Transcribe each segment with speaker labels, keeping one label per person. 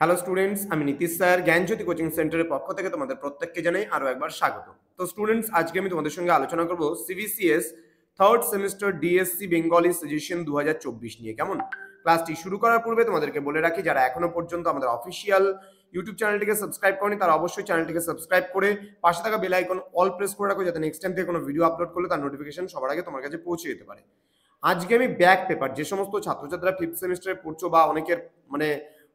Speaker 1: Hello students, আমি Nitish sir জ্ঞানজ্যোতি coaching সেন্টারের পক্ষ থেকে তোমাদের প্রত্যেককে জানাই আরো একবার স্বাগত। তো স্টুডেন্টস, আজকে আমি তোমাদের সঙ্গে আলোচনা করব CBCS third semester DSC Bengali suggestion 2024 নিয়ে। কেমন? ক্লাসটি শুরু করার পূর্বে তোমাদেরকে বলে রাখি, যারা এখনো পর্যন্ত আমাদের অফিসিয়াল ইউটিউব চ্যানেলটিকে সাবস্ক্রাইব করনি তারা অবশ্যই চ্যানেলটিকে সাবস্ক্রাইব করে পাশে থাকা বেল আইকন অল প্রেস করে রাখো, যাতে নেক্সট টাইম থেকে কোনো ভিডিও আপলোড করলে তার নোটিফিকেশন সবার আগে তোমার কাছে পৌঁছে যেতে পারে। আজকে আমি ব্যাক পেপার, যে সমস্ত ছাত্রছাত্রীরা ফিফথ সেমিস্টারে পড়ছো বা অনেকের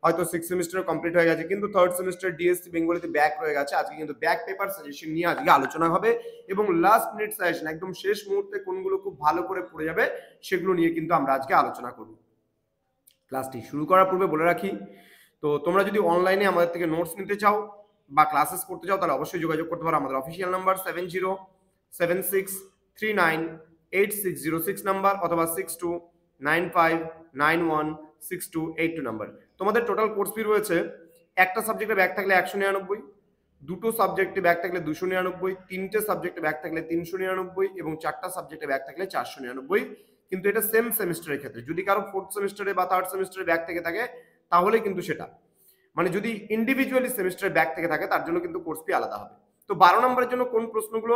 Speaker 1: হয়তো সিক্স সেমিস্টার কমপ্লিট হয়ে গেছে কিন্তু থার্ড সেমিস্টার ডিএসসি বেঙ্গলিতে ব্যাক রয়ে গেছে, আজকে কিন্তু ব্যাক পেপার সাজেশন নিয়ে আজকে আলোচনা হবে এবং লাস্ট মিনিট সাজেশন একদম শেষ মুহূর্তে কোনগুলো খুব ভালো করে পড়ে যাবে সেগুলো নিয়ে কিন্তু আমরা আজকে আলোচনা করব। ক্লাসটি শুরু করার পূর্বে বলে রাখি, তো তোমরা যদি অনলাইনে আমাদের থেকে নোটস নিতে চাও বা ক্লাসেস করতে চাও তাহলে অবশ্যই যোগাযোগ করতে পারো। আমাদের অফিসিয়াল নাম্বার 7076398606 নাম্বার অথবা 6295916282 নাম্বার। তোমাদের টোটাল কোর্স ফি রয়েছে একটা সাবজেক্টে ব্যাক থাকলে 199, দুটো সাবজেক্টে ব্যাক থাকলে 299, তিনটে সাবজেক্টে ব্যাক থাকলে 399 এবং চারটা সাবজেক্টে ব্যাক থাকলে 499। কিন্তু এটা সেম সেমিস্টারের ক্ষেত্রে, যদি কারো ফোর্থ সেমিস্টারে বা থার্ড সেমিস্টারে ব্যাক থেকে থাকে তাহলে কিন্তু সেটা যদি ইন্ডিভিজুয়ালি সেমিস্টারে ব্যাক থেকে থাকে তার জন্য কিন্তু কোর্স ফি আলাদা হবে। তো 12 নম্বরের জন্য কোন প্রশ্নগুলো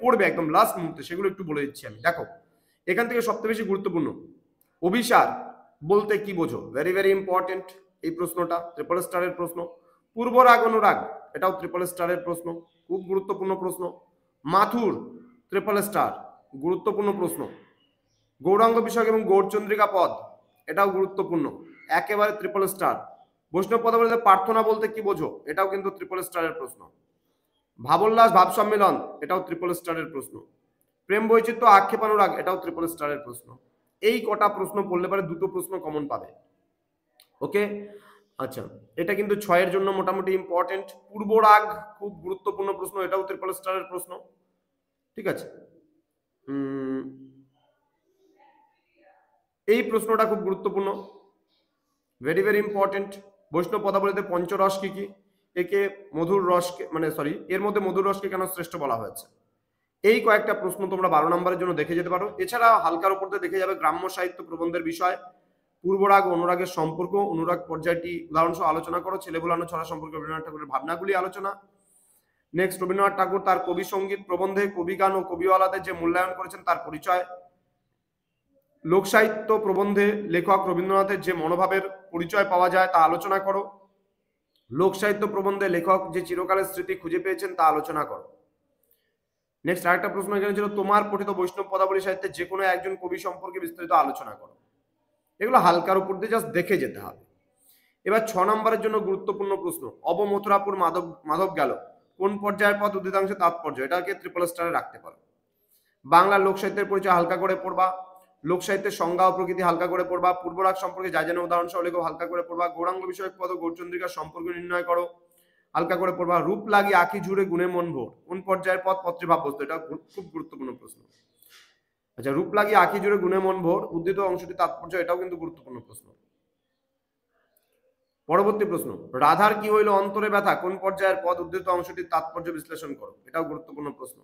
Speaker 1: পড়বে একদম লাস্ট মুহূর্তে সেগুলো একটু বলে দিচ্ছি আমি। দেখো, এখান থেকে সবচেয়ে বেশি গুরুত্বপূর্ণ, অভিসার বলতে কি বোঝো? ভেরি ভেরি ইম্পর্টেন্ট এই প্রশ্নটা, ট্রিপল স্টারের প্রশ্ন। পূর্বরাগ অনুরাগ, এটাও ট্রিপল স্টারের প্রশ্ন, খুব গুরুত্বপূর্ণ প্রশ্ন। মাথুর, ট্রিপল স্টার, গুরুত্বপূর্ণ প্রশ্ন। গৌরাঙ্গ বিষয় এবং গৌরচন্দ্রিকা পদ, এটাও গুরুত্বপূর্ণ, একেবারে ট্রিপল স্টার। বৈষ্ণব পদাবলীতে প্রার্থনা বলতে কি বোঝো? এটাও কিন্তু ট্রিপল স্টারের প্রশ্ন। ভাবোল্লাস ভাব সম্মেলন, এটাও ট্রিপল স্টারের প্রশ্ন। প্রেম বৈচিত্র্য আক্ষেপানুরাগ, এটাও ট্রিপল স্টারের প্রশ্ন। এই কটা প্রশ্ন পড়লে পরে দুটো প্রশ্ন কমন পাবে। ওকে, আচ্ছা, এটা কিন্তু 6 এর জন্য মোটামুটি ইম্পর্টেন্ট। পূর্বরাগ খুব গুরুত্বপূর্ণ প্রশ্ন, এটাও ট্রিপল স্টারের প্রশ্ন। ঠিক আছে, এই প্রশ্নটা খুব গুরুত্বপূর্ণ, ভেরি ভেরি ইম্পর্টেন্ট। বৈষ্ণব পদাবলীতে পঞ্চরস কি কি? একে মধুর রসকে এর মধ্যে মধুর রসকে কেন শ্রেষ্ঠ বলা হয়েছে? এই কয়েকটা প্রশ্ন তোমরা 12 নম্বরের জন্য দেখে যেতে পারো। এছাড়া হালকার উপর দেখে যাবে গ্রাম্য সাহিত্য প্রবন্ধের বিষয়, পূর্বরাগ অনুরাগের সম্পর্ক, অনুরাগ পর্যায়টি উদাহরণসহ আলোচনা করো, ছেলে ভোলানো ছড়া সম্পর্কে রবীন্দ্রনাথ ঠাকুরের ভাবনাগুলি আলোচনা। নেক্সট, রবীন্দ্রনাথ ঠাকুর তার কবি সঙ্গীত প্রবন্ধে কবি গান ও কবিওয়ালাদের যে মূল্যায়ন করেছেন তার পরিচয়। লোকসাহিত্য প্রবন্ধে লেখক রবীন্দ্রনাথের যে মনোভাবের পরিচয় পাওয়া যায় তা আলোচনা করো। লোকসাহিত্য প্রবন্ধে লেখক যে চিরকালের স্মৃতি খুঁজে পেয়েছেন তা আলোচনা করো। নেক্সট, আরেকটা প্রশ্ন এখানে ছিল, তোমার পঠিত বৈষ্ণব পদাবলী সাহিত্যে যে কোনো একজন কবি সম্পর্কে বিস্তারিত আলোচনা করো। এগুলো হালকার উপর দিয়ে জাস্ট দেখে যেতে হবে। এবার 6 নম্বরের জন্য গুরুত্বপূর্ণ প্রশ্ন, অবমথুরাপুর মাধব গেল কোন পর্যায়ের পদ, উদ্ভিদাংশের তাৎপর্য, এটাকে ট্রিপল স্টারে রাখতে পারো। বাংলার লোকসাহিত্যের পরিচয় হালকা করে পড়বা, লোকসাহিত্যের সংজ্ঞা ও প্রকৃতি হালকা করে পড়বা, পূর্বরাগ সম্পর্কে যা যেন উদাহরণ সহ লেখো হালকা করে পড়বা, গৌরাঙ্গ বিষয়ক পদ ও গৌরচন্দ্রিকার সম্পর্ক নির্ণয় করো হালকা করে পড়বা। রূপ লাগি আঁখি জুড়ে গুণে মন ভোর কোন পর্যায়ের পদ, পত্রে ভাববস্তু, এটা খুব গুরুত্বপূর্ণ প্রশ্ন। আচ্ছা, রূপ লাগি আঁখি জুড়ে গুণে মন ভোর, উদ্ধৃত অংশটি তাৎপর্য, এটাও কিন্তু গুরুত্বপূর্ণ প্রশ্ন। পরবর্তী প্রশ্ন, রাধার কি হইল অন্তরে ব্যথা কোন পর্যায়ের পদ, উদ্ধৃত অংশটির তাৎপর্য বিশ্লেষণ করো, এটাও গুরুত্বপূর্ণ প্রশ্ন।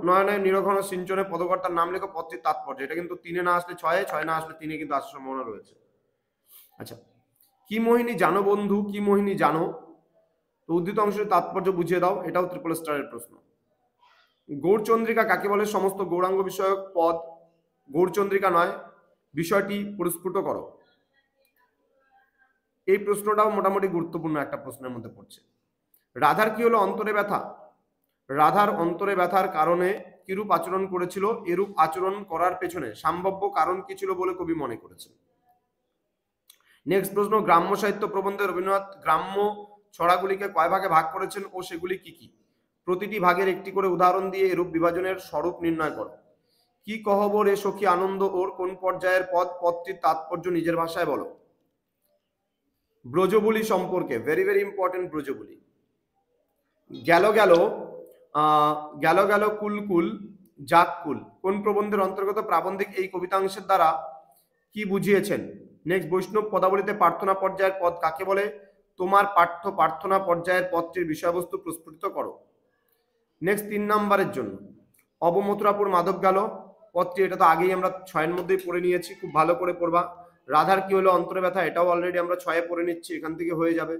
Speaker 1: নয়নে নিরঘন সিঞ্চনে পদকর্তার নাম লেখো, পদটির তাৎপর্য, এটা কিন্তু 3-এ না আসলে 6-এ, 6-এ না আসলে 3-এ কিন্তু আসার সম্ভাবনা রয়েছে। আচ্ছা, কি মোহিনী জানো বন্ধু, কি মোহিনী জানো, তো উদ্ধৃত অংশের তাৎপর্য বুঝিয়ে দাও, এটাও ট্রিপল স্টারের প্রশ্ন। গৌরচন্দ্রিকা কাকে বলে, সমস্ত গৌরাঙ্গ বিষয়ক পদ গৌরচন্দ্রিকা নয়, বিষয়টি পরিস্ফুট করো। এই প্রশ্নটাও মোটামুটি গুরুত্বপূর্ণ একটা প্রশ্নের মধ্যে পড়ছে। রাধার কি হলো অন্তরে ব্যথা, রাধার অন্তরে ব্যথার কারণে কিরূপ আচরণ করেছিল, এরূপ আচরণ করার পেছনে সম্ভাব্য কারণ কি ছিল বলে কবি মনে করেছেন। নেক্সট প্রশ্ন, গ্রাম্য সাহিত্য প্রবন্ধে রবীন্দ্রনাথ গ্রাম্য ছড়াগুলিকে কয় ভাগে ভাগ করেছেন ও সেগুলি কি কি? প্রতিটি ভাগের একটি করে উদাহরণ দিয়ে এরূপ বিভাজনের স্বরূপ নির্ণয় করো। কি কহব রে সখী আনন্দ ওর কোন পর্যায়ের পদ, পদটির তাৎপর্য নিজের ভাষায় বলো। ব্রজবুলি সম্পর্কে, ভেরি ভেরি ইম্পর্টেন্ট ব্রজবুলি। গেল গেল গেল গেল কুল কুল যাক কুল কোন প্রবন্ধের অন্তর্গত প্রাবন্ধিক এই কবিতাংশের দ্বারা কি বুঝিয়েছেন। নেক্সট, বৈষ্ণব পদাবলীতে প্রার্থনা পর্যায়ের পদ কাকে বলে, তোমার পাঠ্য প্রার্থনা পর্যায়ের পদটির বিষয়বস্তু প্রস্ফুটিত করো। নেক্সট, 3 নম্বরের জন্য অবমথুরাপুর মাধব গেল পদটি, এটা তো আগেই আমরা 6-এর মধ্যেই পড়ে নিয়েছি, খুব ভালো করে পড়বা। রাধার কি হলো অন্তরে ব্যথা, এটাও অলরেডি আমরা 6 পড়ে নিচ্ছি, এখান থেকে হয়ে যাবে।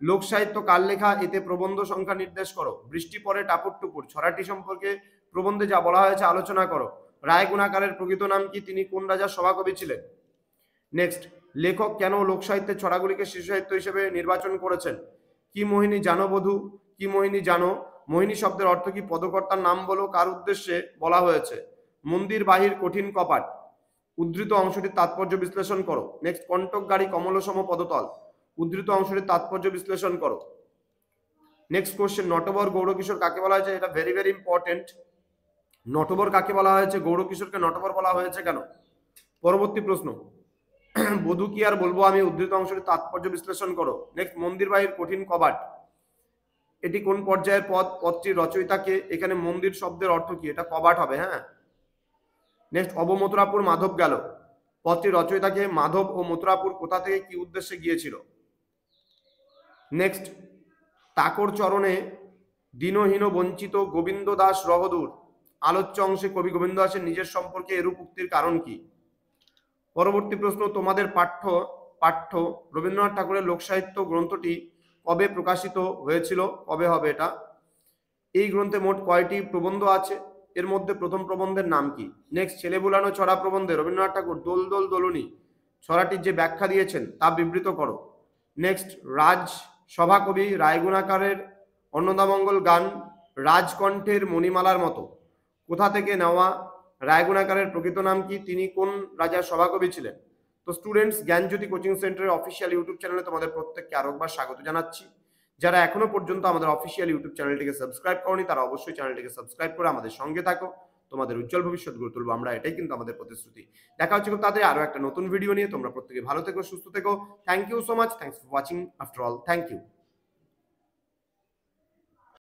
Speaker 1: লোক সাহিত্য কার লেখা, এতে প্রবন্ধ সংখ্যা নির্দেশ করো। বৃষ্টি পড়ে টাপুর টুপুর, ছড়াটি সম্পর্কে প্রবন্ধে যা বলা হয়েছে আলোচনা করো। রায় গুণাকারের প্রকৃত নাম কি, তিনি কোন রাজার সভাকবি ছিলেন। নেক্সট, লেখক কেন লোক সাহিত্যের ছড়াগুলিকে শিশু সাহিত্য হিসেবে নির্বাচন করেছেন। কি মোহিনী জানো বধূ, কি মোহিনী জানো, মোহিনী শব্দের অর্থ কি, পদকর্তার নাম বলো, কার উদ্দেশ্যে বলা হয়েছে। মন্দির বাহির কঠিন কপাট, উদ্ধৃত অংশটির তাৎপর্য বিশ্লেষণ করো। নেক্সট, কণ্টক গাড়ি কমলসম পদতল, উদ্ধৃত অংশটির তাৎপর্য বিশ্লেষণ করো। নেক্সট কোশ্চেন, নটবর গৌরকিশোর কাকে বলা হয়েছে, এটা ভেরি ভেরি ইম্পর্টেন্ট। নটবর কাকে বলা হয়েছে, গৌরকিশোরকে নটবর বলা হয়েছে কেন। পরবর্তী প্রশ্ন, বধূ কি আর বলবো আমি, উদ্ধৃত অংশটির তাৎপর্য বিশ্লেষণ করো। নেক্সট, মন্দির বাহির কঠিন কবাট, এটি কোন পর্যায়ের পদ, পদটির রচয়িতাকে, এখানে মন্দির শব্দের অর্থ কি, এটা কবাট হবে। হ্যাঁ। নেক্সট, অবমথুরাপুর মাধব গেল, পদটির রচয়িতাকে, মাধব ও মথুরাপুর কোথা থেকে কি উদ্দেশ্যে গিয়েছিল। নেক্সট, তাকর চরণে দীনহীন বঞ্চিত গোবিন্দ দাস রহদূর, আলোচ্য অংশে কবি গোবিন্দ দাসের নিজের সম্পর্কে এরূপ উক্তির কারণ কি। পরবর্তী প্রশ্ন, তোমাদের পাঠ্য রবীন্দ্রনাথ ঠাকুরের লোকসাহিত্য গ্রন্থটি কবে প্রকাশিত হয়েছিল, কবে হবে এটা। এই গ্রন্থে মোট কয়টি প্রবন্ধ আছে, এর মধ্যে প্রথম প্রবন্ধের নাম কি। নেক্সট, ছেলে বুলানো ছড়া প্রবন্ধে রবীন্দ্রনাথ ঠাকুর দোল দোল দোলনী ছড়াটির যে ব্যাখ্যা দিয়েছেন তা বিবৃত করো। নেক্সট, রাজ সভাকবি রায়গুণাকারের অন্নদামঙ্গল গান রাজকণ্ঠের মণিমালার মতো কোথা থেকে নেওয়া। রায়গুণাকারের প্রকৃত নাম কি, তিনি কোন রাজার সভাকবি ছিলেন। তো স্টুডেন্টস, জ্ঞানজ্যোতি কোচিং সেন্টারের অফিসিয়াল ইউটিউব চ্যানেলে তোমাদের প্রত্যেককে আরো একবার স্বাগত জানাচ্ছি। যারা এখনো পর্যন্ত আমাদের অফিসিয়াল ইউটিউব চ্যানেলটিকে সাবস্ক্রাইব করনি তারা অবশ্যই চ্যানেলটিকে সাবস্ক্রাইব করে আমাদের সঙ্গে থাকো। তোমাদের উজ্জ্বল ভবিষ্যৎ গড়ে তুলবো আমরা, এটাই কিন্তু আমাদের প্রতিশ্রুতি। দেখা হচ্ছে খুব তাড়াতাড়ি আরো একটা নতুন ভিডিও নিয়ে। তোমরা প্রত্যেকে ভালো থেকো, সুস্থ থেকো। Thank you so much, thanks for watching after all, thank you.